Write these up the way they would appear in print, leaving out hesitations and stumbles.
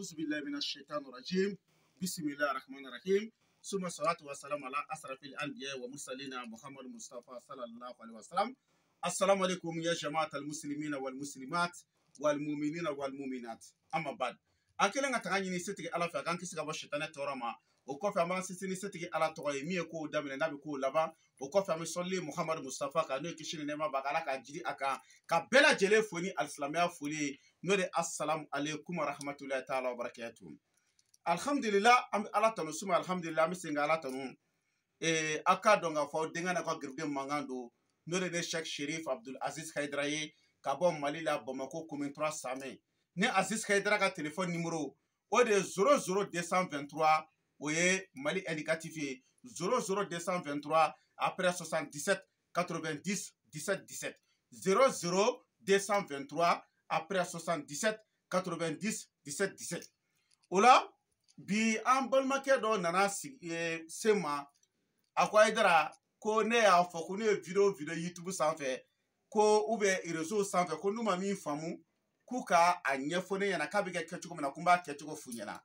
أعوذ بالله من الشيطان الرجيم بسم الله الرحمن الرحيم ثم الصلاة والسلام على أشرف الأنبياء والمرسلين محمد مصطفى صلى الله عليه وسلم. السلام عليكم يا جماعة المسلمين والمسلمات والمؤمنين والمؤمنات. أما بعد أكلنا تغني نسيتك على فكان كسر بشتنا تورما وكفى ما سيسني سيتك على تغيي ميكو دامن النبي كو لبا وكفى مسلي محمد مصطفى كانوا كشين نما بعلا كجري أكا كبلا جل فوني الإسلامية فوني نودي السلام عليكم ورحمة الله تعالى وبركاته. Alhamdulillah ala tanu suma alhamdulillah mi singa ala tanu aka donga fo denga na ko girde mangando nore ne Cheikh Chérif Abdul Aziz Haidara ye ka bɔ Mali la Bamako commune 3 Samé ne Aziz Haidara ka téléphone numéro o de 00223 o ye Mali indicatif ye 00223 après 77 90 17 17 00223 après 77 90 17 17 ola bi an balimakɛ dɔ nana sema a ko Haidara ko ne y'a fɔ ko ne ye video YouTube sanfɛ ko ou bien réseau sanfɛ ko n'u ma min faamu k'u ka a ɲɛfɔ ne ɲɛna k'a bɛ kɛ kɛcogo min na ko n b'a kɛcogo f'u ɲɛna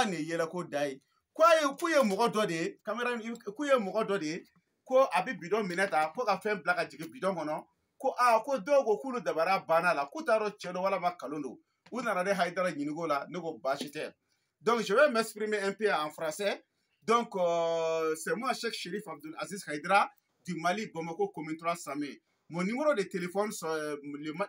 nin yɛlɛ ko da ye k'u ye mɔgɔ dɔ de ye caméra k'u ye mɔgɔ dɔ de ye ko a bɛ bidon minɛ ta ko ka fɛn bila ka jigin bidon kɔnɔ ko ko dɔw ko k'ulu dabara banna la k'u t'a dɔn cɛ don walama kalon don u nana ne Haidara ɲininko la ne ko baasi tɛ. Donc, je vais m'exprimer un peu en français. Donc, c'est moi, Cheikh Chérif Abdul Aziz Haidara, du Mali, Bamako, commune 3 Samé. Mon numéro de téléphone,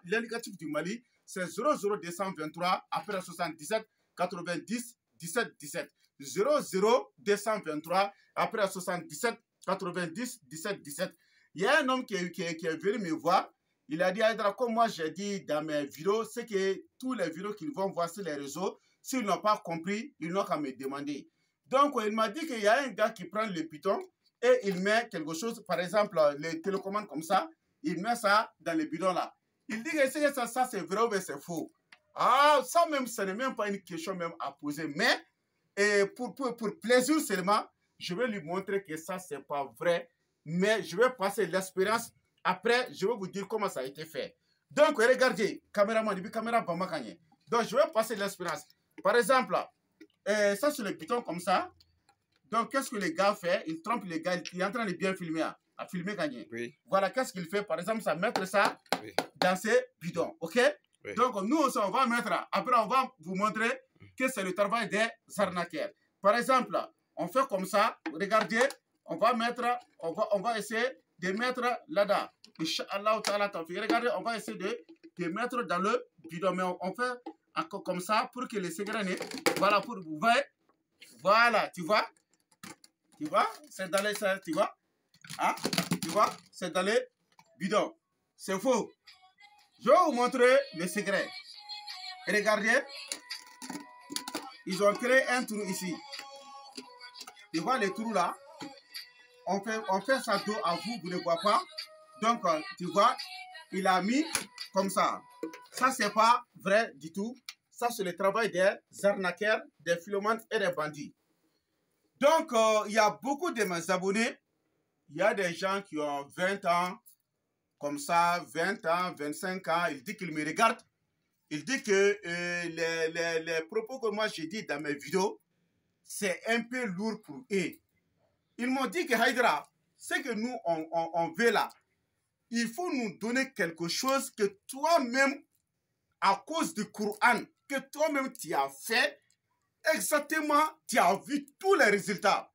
l'indicatif du Mali, c'est 00223, après 77 90 17 17. 00223, après 77 90 17 17. Il y a un homme qui est venu me voir. Il a dit, Haidara, comme moi j'ai dit dans mes vidéos, c'est que tous les vidéos qu'ils vont voir sur les réseaux, s'ils n'ont pas compris, ils n'ont qu'à me demander. Donc, il m'a dit qu'il y a un gars qui prend le piton et il met quelque chose, par exemple, les télécommandes comme ça, il met ça dans le bidon là. Il dit que ça c'est vrai ou c'est faux. Ça même, ce n'est même pas une question même à poser. Mais pour plaisir seulement, je vais lui montrer que ça, c'est pas vrai. Mais je vais passer l'expérience. Après, je vais vous dire comment ça a été fait. Donc, regardez, caméraman, depuis caméra Bamakanye. Donc, je vais passer l'expérience. Par exemple, ça c'est le piton comme ça. Donc, qu'est-ce que le gars fait? Il trompe le gars, il est en train de bien filmer, à filmer gagner. Oui. Voilà, qu'est-ce qu'il fait? Par exemple, ça mettre ça dans ses bidons, ok? Oui. Donc, nous aussi, on va mettre, après, on va vous montrer que c'est le travail des arnaqueurs. Par exemple, on fait comme ça, regardez, on va mettre, on va essayer de mettre là-dedans. Inch'Allah ta'ala, regardez, on va essayer de mettre dans le bidon, mais on fait comme ça pour que les secrets, voilà, pour vous voyez, voilà, tu vois, c'est dans les, tu vois, hein, tu vois, c'est dans les bidons, c'est faux. Je vais vous montrer le secret. Regardez, ils ont créé un trou ici. Tu vois le trou là, on fait ça dos à vous, vous ne voyez pas. Donc, tu vois, il a mis comme ça. Ça, c'est pas vrai du tout. Ça, c'est le travail des arnaqueurs, des philomantes et des bandits. Donc, il y a beaucoup de mes abonnés. Il y a des gens qui ont 20 ans, comme ça, 20 ans, 25 ans. Ils disent qu'ils me regardent. Ils disent que les propos que moi j'ai dit dans mes vidéos, c'est un peu lourd pour eux. Ils m'ont dit que Haidara, ce que nous, on veut là, il faut nous donner quelque chose que toi-même, à cause du Coran, que toi-même tu as fait, exactement, tu as vu tous les résultats.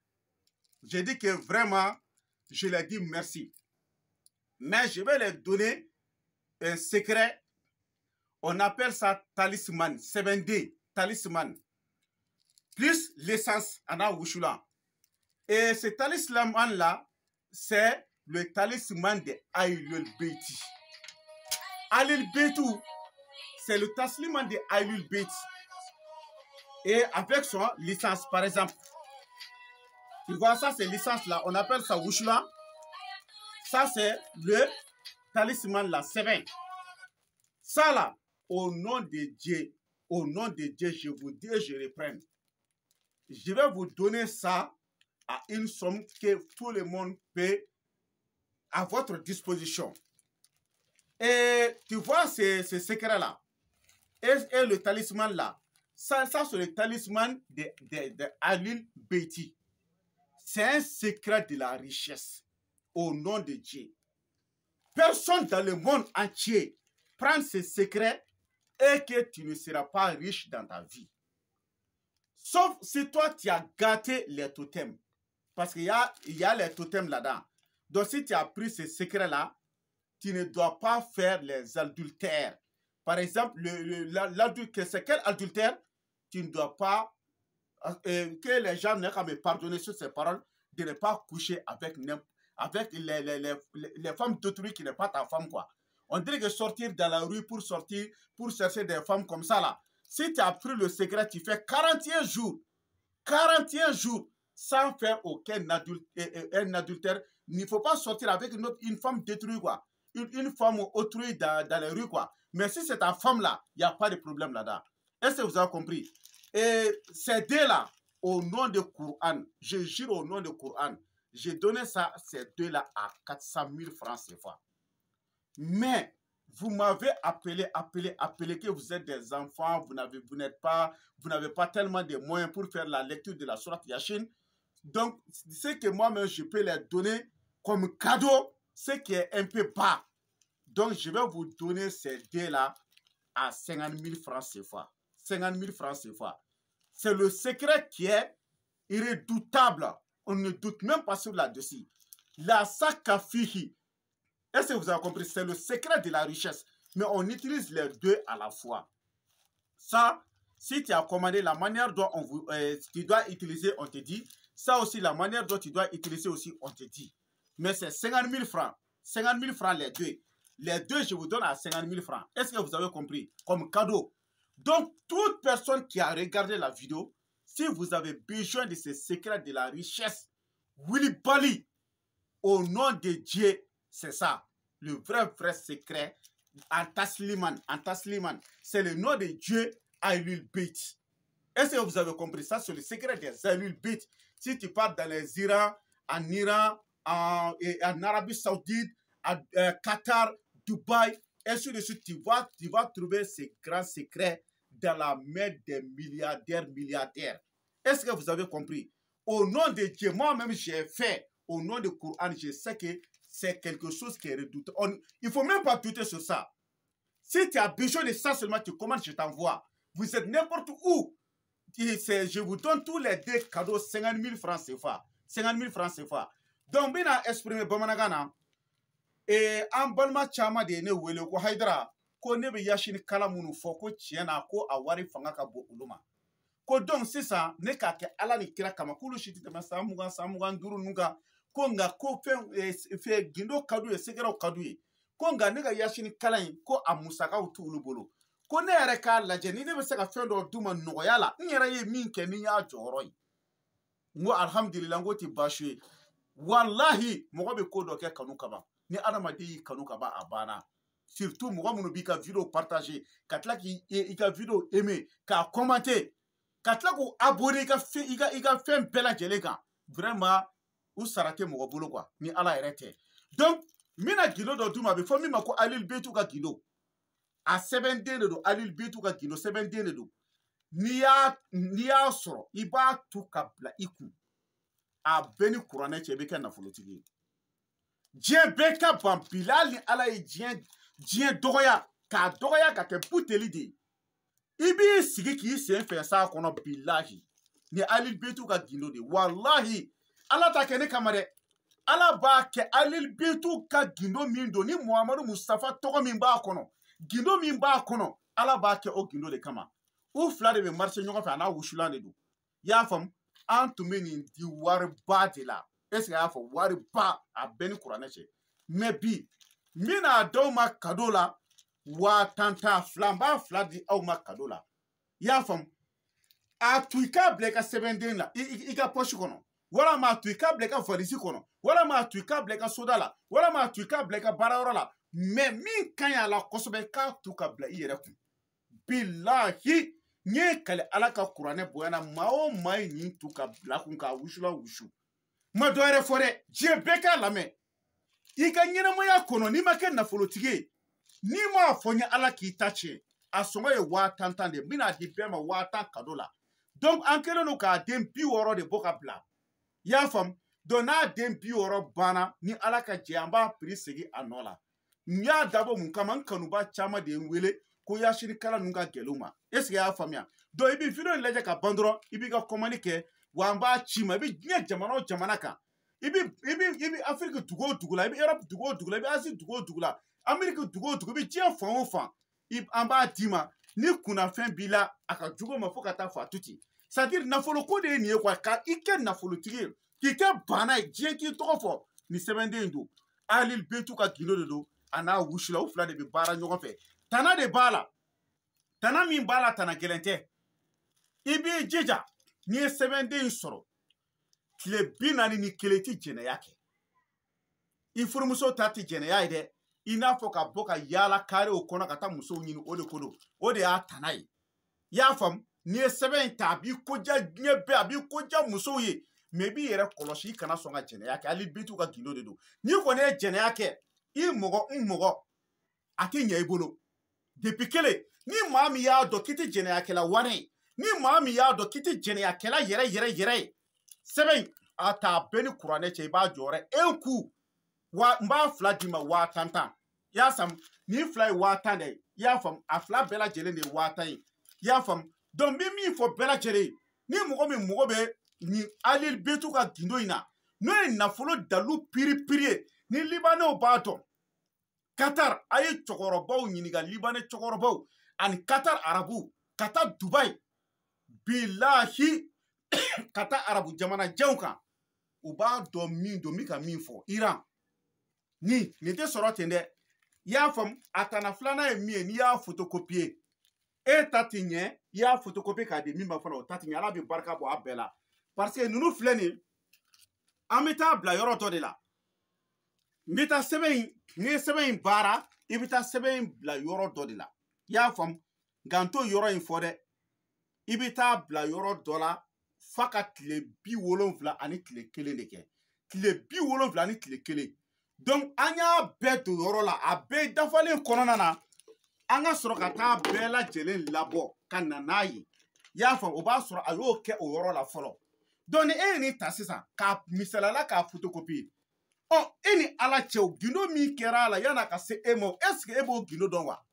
J'ai dit que vraiment, je leur dis merci. Mais je vais leur donner un secret. On appelle ça talisman, 7D, talisman. Plus l'essence, Anna Wushula. Et ce talisman-là, c'est le talisman de Ahlul Beiti. Ahlul Beiti, c'est le talisman de Ahlul Beiti. Et avec son licence, par exemple, tu vois, ça c'est licence là, on appelle ça Wushula. Ça c'est le talisman là, 7. Ça là, au nom de Dieu, je vous dis, je reprends. Je vais vous donner ça à une somme que tout le monde peut à votre disposition. Et tu vois ces secrets-là, et le talisman là, Ça c'est le talisman de Ahlul Beiti. C'est un secret de la richesse au nom de Dieu. Personne dans le monde entier prend ce secret et que tu ne seras pas riche dans ta vie. Sauf si toi, tu as gâté les totems. Parce qu'il y a les totems là-dedans. Donc, si tu as pris ce secret-là, tu ne dois pas faire les adultères. Par exemple, c'est quel adultère? Tu ne dois pas, que les gens n'aient qu'à me pardonner sur ces paroles, de ne pas coucher avec les femmes d'autrui qui n'est pas ta femme, quoi. On dirait que sortir dans la rue pour chercher des femmes comme ça, là. Si tu as pris le secret, tu fais 41 jours sans faire aucun adultère. Il ne faut pas sortir avec une femme détruite, quoi. Une femme autrui dans la rue, quoi. Mais si c'est ta femme là, il n'y a pas de problème là-dedans. Est-ce que vous avez compris? Et ces deux-là, au nom du Coran, je jure au nom du Coran, j'ai donné ça, ces deux-là à 400 000 francs CFA. Mais vous m'avez appelé que vous êtes des enfants, vous n'avez pas tellement de moyens pour faire la lecture de la sourate Yasin. Donc, c'est que moi-même, je peux les donner comme cadeau, ce qui est un peu bas. Donc, je vais vous donner ces deux-là à 50 000 francs CFA. 50 000 francs CFA. C'est le secret qui est irrédoutable. On ne doute même pas sur là-dessus. La sakafihi. Est-ce que vous avez compris? C'est le secret de la richesse. Mais on utilise les deux à la fois. Ça, si tu as commandé la manière dont tu dois utiliser, on te dit. Ça aussi, la manière dont tu dois utiliser aussi, on te dit. Mais c'est 50 000 francs. 50 000 francs les deux. Les deux, je vous donne à 50 000 francs. Est-ce que vous avez compris? Comme cadeau. Donc, toute personne qui a regardé la vidéo, si vous avez besoin de ce secret de la richesse, Willy Bali, au nom de Dieu, c'est ça. Le vrai secret, Antasliman, c'est le nom de Dieu, Ahlul Beiti. Est-ce que vous avez compris ça? C'est le secret des Ahlul Beiti. Si tu pars dans les Iran, en Iran, en Arabie Saoudite, à Qatar, Dubaï, ainsi de suite, tu vas trouver ces grands secrets dans la main des milliardaires. Est-ce que vous avez compris? Au nom de Dieu, moi-même, j'ai fait, au nom du Coran, je sais que c'est quelque chose qui est redoutable. Il ne faut même pas douter sur ça. Si tu as besoin de ça seulement, tu commandes, je t'envoie. Vous êtes n'importe où. Je vous donne tous les deux cadeaux, 50 000 francs CFA. 50 000 francs CFA. Donc, je vais exprimer Bamanagana. Et en balma chama de ne wele ko haidara ko ne be yashini kala munu fo ko tiena ko awari fanga ka bo uluma ko donc c'est ça ne ka ke ala ni kira kama kulu shiti tama samugan duru nuga ko nga ko fe gindo kadu e segero kadu e ko nga ne ga yashini kala ko amusaka utulu bolo ko ne yɛrɛ ka lajɛ ni ne be se ka fɛn dɔ duma nɔgɔya la n yɛrɛ ye min kɛ ni y'a jɔyɔrɔ ye ngo alhamdulillah ngo ti baasi ye wallahi mɔgɔ be ko dɔ kɛ kanu kama ni adamaden y'i kanu ka ban a banna surtout mɔgɔ minnu b'i ka vidéo partager ka tila k'i ka vidéo aimer k'a commenter ka tila k'u abonner i ka fɛn bɛɛ lajɛlen kan vraiment u sara tɛ mɔgɔ bolo quoi ni ala yɛrɛ tɛ donc n bɛna gindo dɔ d'u ma a bɛ fɔ min ma ko Ahlul Beiti ka gindo a sɛbɛnden de don Ahlul Beiti ka gindo sɛbɛnden de don n'i y'a sɔrɔ i b'a tu ka bila i kun a bɛɛ ni kuranɛ cɛ i bɛ kɛ nafolotigi ye diɲɛ bɛɛ ka ban Bilal ni ala ye diɲɛ dɔgɔya k'a dɔgɔya ka kɛ buteli de ye i b'i sigi k'i sen fɛn s'a kɔnɔ bilahi ni Ahlul Beiti ka gindo de wallahi ala ta kɛ ne kama dɛ ala b'a kɛ Ahlul Beiti ka gindo min don ni Muhamadu Mustafa tɔgɔ min b'a kɔnɔ gindo min b'a kɔnɔ ala b'a kɛ o gindo de kama u fila de bɛ marcher ɲɔgɔn fɛ a n'a wusulan de don i y'a faamu an tun bɛ nin di wariba de la est-ce que y'a fɔ wariba a bɛɛ ni kuranɛ cɛ mais bi n bɛna d'aw ma cadeau la 50,000 n b'a fila di aw ma cadeau la i y'a faamu a to i k'a bila i ka sɛbɛnden la i ka poche kɔnɔ walama a to i k'a bila i ka valise kɔnɔ walama a to i k'a bila i ka soda la walama a to i k'a bila i ka baarayɔrɔ la mais min ka ɲi a la kosɛbɛ k'a to ka bila i yɛrɛ kun bilahi n ye kale ala ka kuranɛ bonyana maa o maa ye nin to ka bila kun k'a wusula wusu ma dɔ wɛrɛ fɔ dɛ diɲɛ bɛɛ k'a lamɛn i ka ɲɛnamaya kɔnɔ n'i ma kɛ nafolotigi ye n'i m'a fɔ n ye ala k'i ta tiɲɛ a sɔngɔ ye 50 de bɛna di bɛɛ ma 50 cadeau la donc an kɛlen don k'a den 60 de bɔ ka bila i y'a faamu donc n'a den 60 banna ni ala ka jɛ an b'a prix segin a nɔ la n y'a dabɔ mun kama n kanuba caman de ye n wele ko yasinikala ninnu ka gɛlɛn u ma est ce que i y'a faamuya donc i bɛ video in lajɛ ka ban dɔrɔn i b'i ka commande kɛ wa an b'a ci ma i bɛ diɲɛ jamana o jamana kan i bɛ afiriki dugu o dugu la i bɛ europe dugu o dugu la i bɛ asie dugu o dugu la ameriki dugu o dugu i bɛ diɲɛ fan o fan an b'a d'i ma ni kunnafɛn b'i la a ka jugu o ma fo ka taa fɔ a tu ten c'est à dire nafoloko de ye nin ye quoi ka i kɛ nafolotigi ye k'i kɛ bana ye diɲɛ k'i tɔgɔ fɔ nin sɛbɛnden in don alil betu ka gindo de don a n'a wusula u fila de bɛ baara ɲɔgɔn fɛ tana de b'a la tana min b'a la tana gɛlɛn tɛ i b'i jija n'i ye sɛbɛnden in sɔrɔ tile 41 tɛ jɛnɛya kɛ i furumuso ta tɛ jɛnɛya ye dɛ i n'a fɔ ka bɔ ka yaala karew kɔnɔ ka taa musow ɲini o de ko don o de y'a tana ye i y'a faamu n'i ye sɛbɛn in ta a b'i koja diɲɛ bɛɛ a b'i koja musow ye mais i b'i yɛrɛ kɔlɔsi i kana sɔn ka jɛnɛya kɛ hali bitu ka gindo de don n'i kɔni ye jɛnɛya kɛ i mɔgɔ n mɔgɔ a tɛ ɲɛ i bolo depuis kelen ni maa min y'a dɔn k'i tɛ jɛnɛyakɛla wane ye ni maa min y'a dɔn k'i tɛ jɛnɛyakɛla yɛrɛ ye sɛbɛn in a ta bɛɛ ni kuranɛ cɛ i b'a jɔyɔrɔ un coup wa n b'a fila d'i ma 50 i y'a faamu nin fila ye 50 de ye i y'a faamu a fila bɛɛ lajɛlen de ye 50 ye i y'a faamu donc n bɛ min fɔ bɛɛ lajɛlen ye ni mɔgɔ min mago bɛ nin alil betu ka gindo in na n'o ye nafolo dalu piri ye ni libanɛw b'a dɔn Qatar a ye cɛkɔrɔbaw ɲininka libanɛ cɛkɔrɔbaw ani Qatar arabu ka taa Dubai bilahi ka taa arabu jamana janw kan u b'a dɔn min don min ka min fɔ Iran nin tɛ sɔrɔ ten dɛ i y'a faamu a tana filanan ye min ye n'i y'a photocopier e ta tɛ ɲɛ i y'a photocopier k'a di min ma fana o ta tɛ ɲɛ ala bɛ barika bɔ a bɛɛ la parce que ninnu filɛ nin ye an bɛ taa bila yɔrɔ dɔ de la n bɛ taa sɛbɛn in n'i ye sɛbɛn in baara i bɛ taa sɛbɛn in bila yɔrɔ dɔ de la i y'a faamu nka n t'o yɔrɔ in fɔ dɛ i bɛ taa bila yɔrɔ dɔ la f'a ka tile 70 ani tile 1 de kɛ tile 70 ani tile 1 donc an y'a bɛɛ don yɔrɔ la a bɛɛ dafalen kɔnɔna na an ka sɔrɔ ka taa bɛɛ lajɛlen labɔ ka na n'a ye i y'a faamu o b'a sɔrɔ a y'o kɛ o yɔrɔ la fɔlɔ donc ni e ye nin ta sisan k'a misaliyala k'a photocopie ɔ e ni ala cɛw gindo min kɛra a la yan'a ka se e ma est ce que e b'o gindo dɔn wa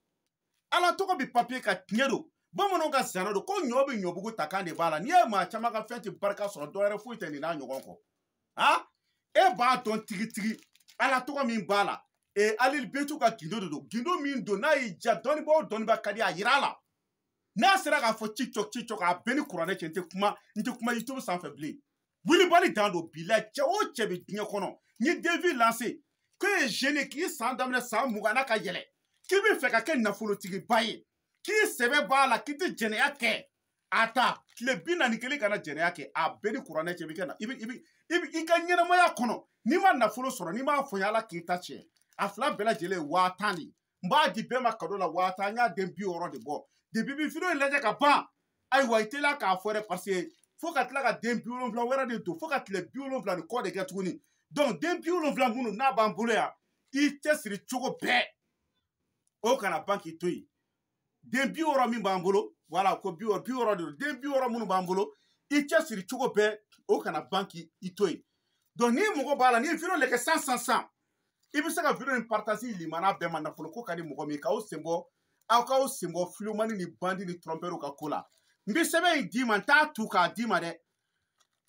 ala tɔgɔ bɛ papier ka tiɲɛ don bamananw ka zana don ko ɲɔ bɛ ɲɔbugu ta kan de b'a la n'i ye maa caman ka fɛn tɛ barika sɔrɔ dɔwɛrɛ foyi tɛ nin n'a ɲɔgɔn kɔ ah e b'a dɔn tigitigi ala tɔgɔ min b'a la alil betu ka gindo de don gindo min don n'a y'i ja dɔnnibaa o dɔnnibaa ka di a yira a la n'a sera k'a fɔ cicɔk a bɛɛ ni kuranɛ cɛ n tɛ kuma YouTube sanfɛ bilen wulibali dan don bila cɛ o cɛ bɛ diɲɛ kɔnɔ ni devi lancé ko ye jeune k'i san daminɛ san 20 n'a ka yɛlɛ k'i bɛ fɛ ka kɛ nafolotigiba ye k'i sɛbɛ b'a la k'i tɛ jɛnɛya kɛ a ta tile 41 kana jɛnɛya kɛ a bɛɛ ni kuranɛ cɛ bɛ kɛ na i ka ɲɛnamaya kɔnɔ n'i ma nafolo sɔrɔ n'i m'a fɔ ala k'i ta tiɲɛ a fila bɛɛ lajɛlen ye 50 de n b'a di bɛɛ ma cadeau la 50 an y'a den 60 de bɔ depuis bi video in lajɛ ka ban ayiwa i teliya k'a fɔ dɛ parce que fo ka tila ka den 70 wɛrɛ de don fo ka tile 70 ni kɔ de kɛ tuguni donc den 70 minnu n'a b'an bolo yan i cɛsiri cogo bɛɛ o kana ban k'i to yen den 60 min b'an bolo voilà ko 60 de don den 60 minnu b'an bolo i cɛsiri cogo bɛɛ o kana ban k'i to yen donc n'i mɔgɔ b'a la n'i ye video lajɛ san i bɛ se ka video in partager limana bɛɛ ma nafolo ko ka di mɔgɔ min k'aw sen bɔ aw k'aw sen bɔ filomani ni bandi ni trompeur ka ko la n bɛ sɛbɛn in d'i ma n t'a tu k'a d'i ma dɛ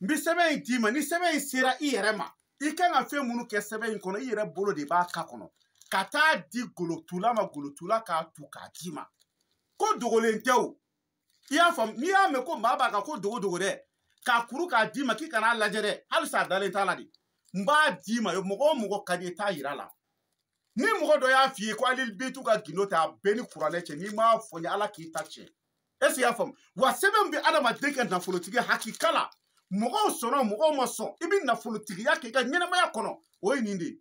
n bɛ sɛbɛn in d'i ma ni sɛbɛn in sera i yɛrɛ ma i kan ka fɛn minnu kɛ sɛbɛn in kɔnɔ i yɛrɛ bolo de b'a k'a kɔnɔ ka taa di golotula ma golotula k'a tu k'a d'i ma ko dogolen tɛ o i y'a faamu n'i y'a mɛn ko maa b'a kan ko dogo dɛ k'a kuru k'a d'i ma k'i kan'a lajɛ dɛ halisa a dalen t'a la de n b'a d'i ma mɔgɔ o mɔgɔ ka di i t'a yira la ni mɔgɔ dɔ y'a f'i ye ko alil betu ka gindo ta a bɛɛ ni kuranɛ cɛ n'i m'a fɔ n ye ala k'i ta tiɲɛ est ce que i y'a faamu wa sɛbɛn bɛ adamaden kɛ nafolotigi hakika la mɔgɔw sɔnna mɔgɔw ma sɔn i bɛ nafolotigiya kɛ i ka ɲɛnamaya kɔnɔ o ye nin de ye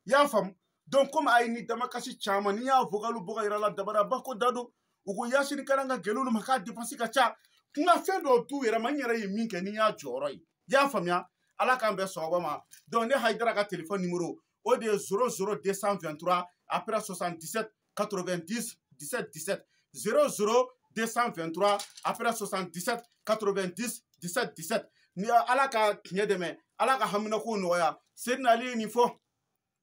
i y'a faamu donc komi a ye ni damakasi caman n'i y'a vocalu bɔ ka yira la dabaraba ko da don u ko yasinikala ka gɛlɛn olu ma k'a dépense ka ca n ka fɛn dɔw t'u yɛrɛ ma n yɛrɛ ye min kɛ ni n y'a jɔyɔrɔ ye i y'a faamuya ala k'an bɛɛ sɔgɔma ma donc ne hayidara ka téléphone numéro o de ye 00223 après 77 90 17 17 00 223 après 77 90 17 17 ni ala ka tiɲɛ dɛmɛ ala ka hamina ko nɔgɔya Seydina Ali ye nin fɔ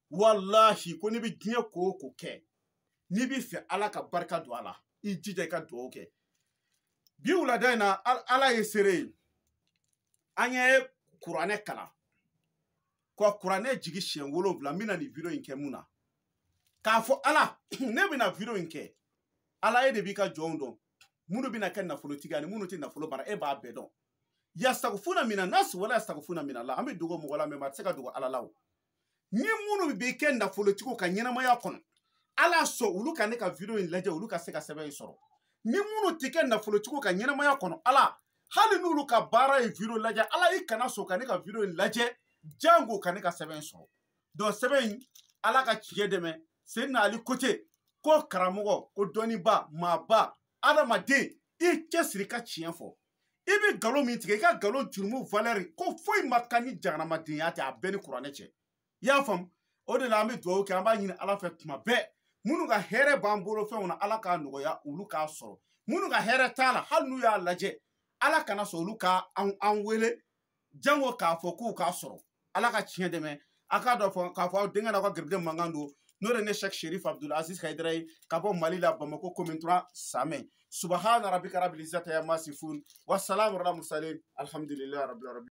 wallahi ko ni bi diɲɛ ko o ko kɛ n'i bi fɛ ala ka barika don a la i jija i ka dugawu kɛ bi wulada in na ala ye seere ye an ye kuranɛ kalan ka kuranɛ jigi siɲɛ 7 n bɛna nin video in kɛ mun na k'a fɔ ala ne bɛna video in kɛ ala ye de b'i ka jɔnw dɔn minnu bɛna kɛ nafolotigi ani minnu tɛ nafolo baara e b'a bɛɛ dɔn yastagfuna mina nas wala yastagfuna mina Allah an bɛ dogo mɔgɔ la mais a tɛ se ka dogo ala la o ni minnu bɛ kɛ nafolotigiw ka ɲɛnamaya kɔnɔ ala sɔn olu ka ne ka video in lajɛ olu ka se ka sɛbɛn in sɔrɔ ni minnu tɛ kɛ nafolotigiw ka ɲɛnamaya kɔnɔ ala hali n'olu ka baara ye video lajɛ ala i kana sɔn ka ne ka video in lajɛ jango ka ne ka sɛbɛn in sɔrɔ donc sɛbɛn in ala ka tiɲɛ dɛmɛ Seydina Ali ko ten ko karamɔgɔ ko dɔnniba maaba adamaden i cɛsiri ka tiɲɛ fɔ i bɛ nkalon min tigɛ i ka nkalon jurumu valeur ko foyi ma kan ni jahanamadenya tɛ a bɛɛ ni kuranɛ cɛ i y'a faamu o de la an bɛ dugawu kɛ an b'a ɲini ala fɛ tuma bɛɛ minnu ka hɛrɛ b'an bolo fɛnw na ala k'a nɔgɔya olu k'a sɔrɔ minnu ka hɛrɛ t'a la hali n'u y'a lajɛ ala kana sɔn olu ka an wele jango k'a fɔ k'u k'a sɔrɔ ala ka tiɲɛ dɛmɛ a k'a dɔn k'a fɔ aw denkɛ n'aw ka gɛrɛden mankan don n'o de ne Cheikh Cherif Abdul Aziz Haidara ye ka bɔ Mali la Bamako commune 3 Samɛ subahana rabbika rabbil izzati amma yasifun wa salamun alal mursalin alhamdulillahi rabbil alamin